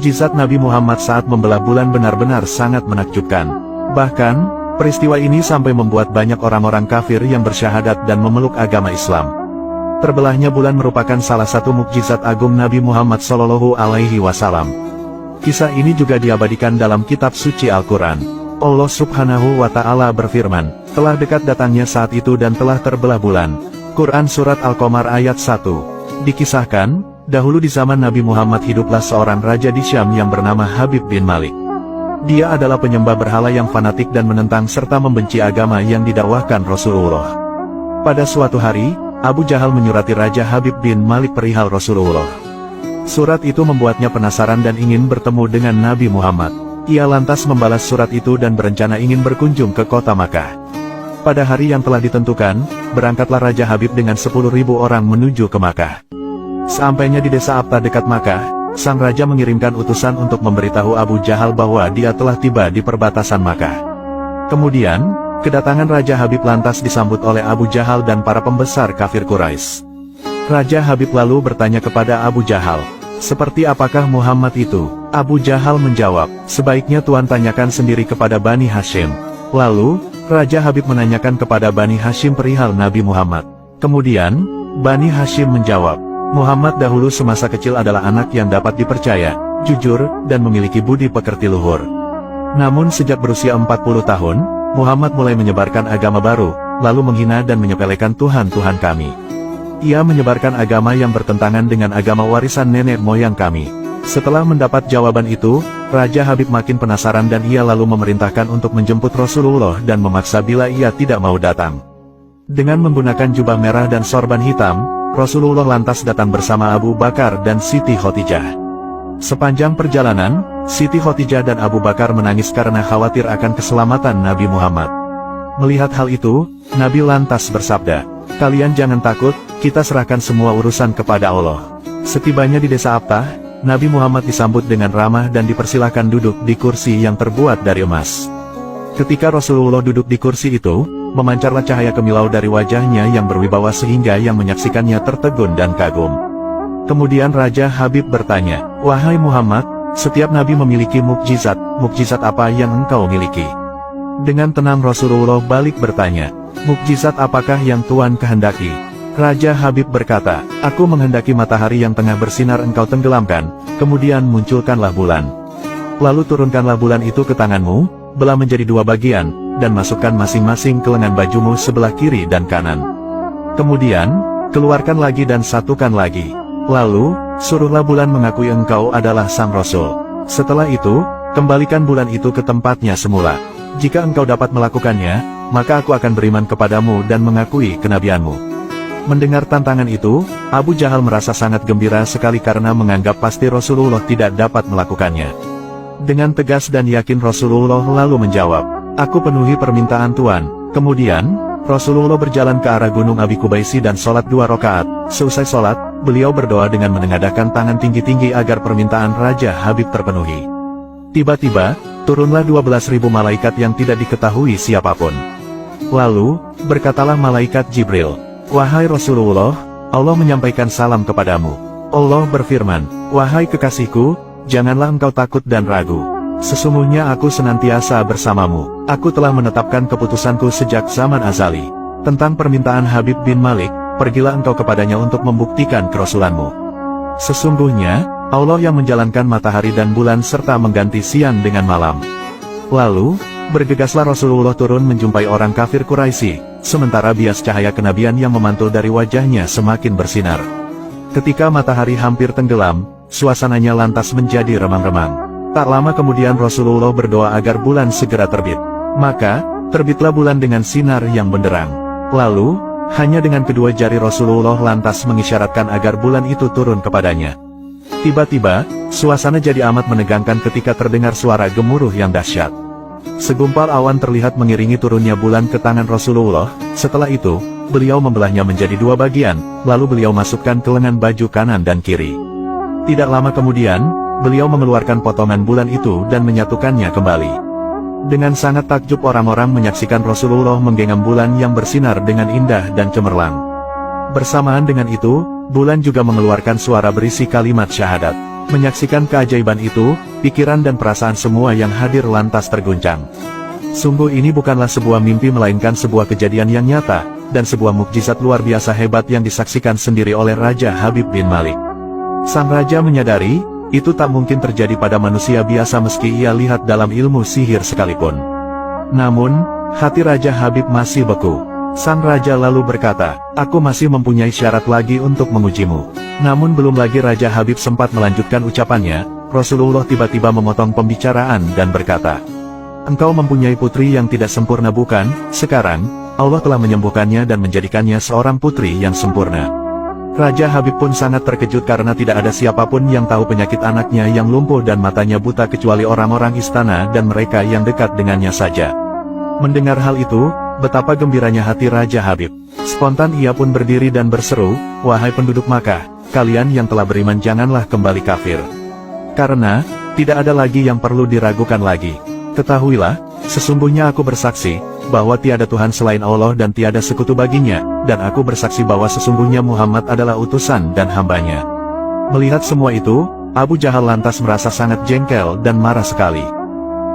Mukjizat Nabi Muhammad saat membelah bulan benar-benar sangat menakjubkan. Bahkan, peristiwa ini sampai membuat banyak orang-orang kafir yang bersyahadat dan memeluk agama Islam. Terbelahnya bulan merupakan salah satu mukjizat agung Nabi Muhammad SAW. Kisah ini juga diabadikan dalam kitab suci Al-Quran. Allah Subhanahu wa Ta'ala berfirman, "Telah dekat datangnya saat itu dan telah terbelah bulan." Quran Surat Al-Qamar ayat 1. Dikisahkan, dahulu di zaman Nabi Muhammad hiduplah seorang raja di Syam yang bernama Habib bin Malik. Dia adalah penyembah berhala yang fanatik dan menentang serta membenci agama yang didakwahkan Rasulullah. Pada suatu hari, Abu Jahal menyurati Raja Habib bin Malik perihal Rasulullah. Surat itu membuatnya penasaran dan ingin bertemu dengan Nabi Muhammad. Ia lantas membalas surat itu dan berencana ingin berkunjung ke kota Makkah. Pada hari yang telah ditentukan, berangkatlah Raja Habib dengan 10.000 orang menuju ke Makkah. Sampainya di desa Abta dekat Makkah, sang raja mengirimkan utusan untuk memberitahu Abu Jahal bahwa dia telah tiba di perbatasan Makkah. Kemudian, kedatangan Raja Habib lantas disambut oleh Abu Jahal dan para pembesar kafir Quraisy. Raja Habib lalu bertanya kepada Abu Jahal, "Seperti apakah Muhammad itu?" Abu Jahal menjawab, "Sebaiknya Tuan tanyakan sendiri kepada Bani Hashim." Lalu, Raja Habib menanyakan kepada Bani Hashim perihal Nabi Muhammad. Kemudian, Bani Hashim menjawab, "Muhammad dahulu semasa kecil adalah anak yang dapat dipercaya, jujur, dan memiliki budi pekerti luhur. Namun sejak berusia 40 tahun, Muhammad mulai menyebarkan agama baru, lalu menghina dan menyepelekan Tuhan-Tuhan kami. Ia menyebarkan agama yang bertentangan dengan agama warisan nenek moyang kami." Setelah mendapat jawaban itu, Raja Habib makin penasaran dan ia lalu memerintahkan untuk menjemput Rasulullah dan memaksa bila ia tidak mau datang. Dengan menggunakan jubah merah dan sorban hitam, Rasulullah lantas datang bersama Abu Bakar dan Siti Khadijah. Sepanjang perjalanan, Siti Khadijah dan Abu Bakar menangis karena khawatir akan keselamatan Nabi Muhammad. Melihat hal itu, Nabi lantas bersabda, "Kalian jangan takut, kita serahkan semua urusan kepada Allah." Setibanya di desa Abtah, Nabi Muhammad disambut dengan ramah dan dipersilahkan duduk di kursi yang terbuat dari emas. Ketika Rasulullah duduk di kursi itu, memancarlah cahaya kemilau dari wajahnya yang berwibawa sehingga yang menyaksikannya tertegun dan kagum. Kemudian Raja Habib bertanya, "Wahai Muhammad, setiap nabi memiliki mukjizat, mukjizat apa yang engkau miliki?" Dengan tenang Rasulullah balik bertanya, "Mukjizat apakah yang Tuan kehendaki?" Raja Habib berkata, "Aku menghendaki matahari yang tengah bersinar engkau tenggelamkan, kemudian munculkanlah bulan. Lalu turunkanlah bulan itu ke tanganmu, belah menjadi 2 bagian, dan masukkan masing-masing ke lengan bajumu sebelah kiri dan kanan. Kemudian, keluarkan lagi dan satukan lagi. Lalu, suruhlah bulan mengakui engkau adalah sang Rasul. Setelah itu, kembalikan bulan itu ke tempatnya semula. Jika engkau dapat melakukannya, maka aku akan beriman kepadamu dan mengakui kenabianmu." Mendengar tantangan itu, Abu Jahal merasa sangat gembira sekali karena menganggap pasti Rasulullah tidak dapat melakukannya. Dengan tegas dan yakin Rasulullah lalu menjawab, "Aku penuhi permintaan Tuan." Kemudian, Rasulullah berjalan ke arah Gunung Abi Kubaisi dan sholat 2 rakaat. Seusai sholat, beliau berdoa dengan menengadahkan tangan tinggi-tinggi agar permintaan Raja Habib terpenuhi. Tiba-tiba, turunlah 12.000 malaikat yang tidak diketahui siapapun. Lalu, berkatalah malaikat Jibril, "Wahai Rasulullah, Allah menyampaikan salam kepadamu." Allah berfirman, "Wahai kekasihku, janganlah engkau takut dan ragu. Sesungguhnya aku senantiasa bersamamu. Aku telah menetapkan keputusanku sejak zaman azali. Tentang permintaan Habib bin Malik, pergilah engkau kepadanya untuk membuktikan kerasulanmu. Sesungguhnya, Allah yang menjalankan matahari dan bulan serta mengganti siang dengan malam." Lalu, bergegaslah Rasulullah turun menjumpai orang kafir Quraisy. Sementara bias cahaya kenabian yang memantul dari wajahnya semakin bersinar. Ketika matahari hampir tenggelam, suasananya lantas menjadi remang-remang. Tak lama kemudian Rasulullah berdoa agar bulan segera terbit. Maka, terbitlah bulan dengan sinar yang benderang. Lalu, hanya dengan kedua jari Rasulullah lantas mengisyaratkan agar bulan itu turun kepadanya. Tiba-tiba, suasana jadi amat menegangkan ketika terdengar suara gemuruh yang dahsyat. Segumpal awan terlihat mengiringi turunnya bulan ke tangan Rasulullah. Setelah itu, beliau membelahnya menjadi 2 bagian, lalu beliau masukkan ke lengan baju kanan dan kiri. Tidak lama kemudian, beliau mengeluarkan potongan bulan itu dan menyatukannya kembali. Dengan sangat takjub orang-orang menyaksikan Rasulullah menggenggam bulan yang bersinar dengan indah dan cemerlang. Bersamaan dengan itu, bulan juga mengeluarkan suara berisi kalimat syahadat. Menyaksikan keajaiban itu, pikiran dan perasaan semua yang hadir lantas terguncang. Sungguh ini bukanlah sebuah mimpi melainkan sebuah kejadian yang nyata, dan sebuah mukjizat luar biasa hebat yang disaksikan sendiri oleh Raja Habib bin Malik. Sang raja menyadari, itu tak mungkin terjadi pada manusia biasa meski ia lihat dalam ilmu sihir sekalipun. Namun, hati Raja Habib masih beku. Sang raja lalu berkata, "Aku masih mempunyai syarat lagi untuk mengujimu." Namun belum lagi Raja Habib sempat melanjutkan ucapannya, Rasulullah tiba-tiba memotong pembicaraan dan berkata, "Engkau mempunyai putri yang tidak sempurna bukan? Sekarang, Allah telah menyembuhkannya dan menjadikannya seorang putri yang sempurna." Raja Habib pun sangat terkejut karena tidak ada siapapun yang tahu penyakit anaknya yang lumpuh dan matanya buta kecuali orang-orang istana dan mereka yang dekat dengannya saja. Mendengar hal itu, betapa gembiranya hati Raja Habib. Spontan ia pun berdiri dan berseru, "Wahai penduduk Makkah, kalian yang telah beriman janganlah kembali kafir. Karena, tidak ada lagi yang perlu diragukan lagi. Ketahuilah, sesungguhnya aku bersaksi, bahwa tiada Tuhan selain Allah dan tiada sekutu baginya, dan aku bersaksi bahwa sesungguhnya Muhammad adalah utusan dan hambanya." Melihat semua itu, Abu Jahal lantas merasa sangat jengkel dan marah sekali.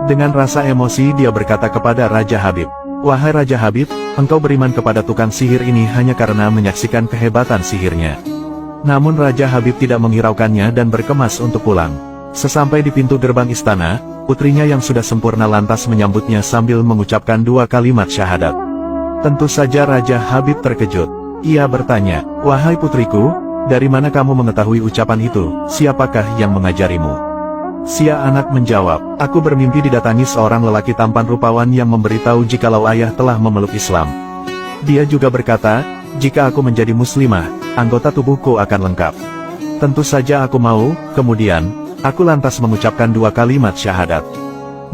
Dengan rasa emosi dia berkata kepada Raja Habib, "Wahai Raja Habib, engkau beriman kepada tukang sihir ini hanya karena menyaksikan kehebatan sihirnya." Namun Raja Habib tidak menghiraukannya dan berkemas untuk pulang. Sesampai di pintu gerbang istana, putrinya yang sudah sempurna lantas menyambutnya sambil mengucapkan 2 kalimat syahadat. Tentu saja Raja Habib terkejut. Ia bertanya, "Wahai putriku, dari mana kamu mengetahui ucapan itu? Siapakah yang mengajarimu?" Si anak menjawab, "Aku bermimpi didatangi seorang lelaki tampan rupawan yang memberitahu jikalau ayah telah memeluk Islam. Dia juga berkata, jika aku menjadi muslimah, anggota tubuhku akan lengkap. Tentu saja aku mau, kemudian, aku lantas mengucapkan 2 kalimat syahadat."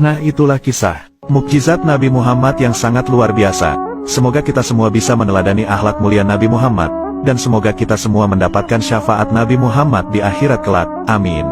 Nah itulah kisah mukjizat Nabi Muhammad yang sangat luar biasa. Semoga kita semua bisa meneladani akhlak mulia Nabi Muhammad, dan semoga kita semua mendapatkan syafaat Nabi Muhammad di akhirat kelak. Amin.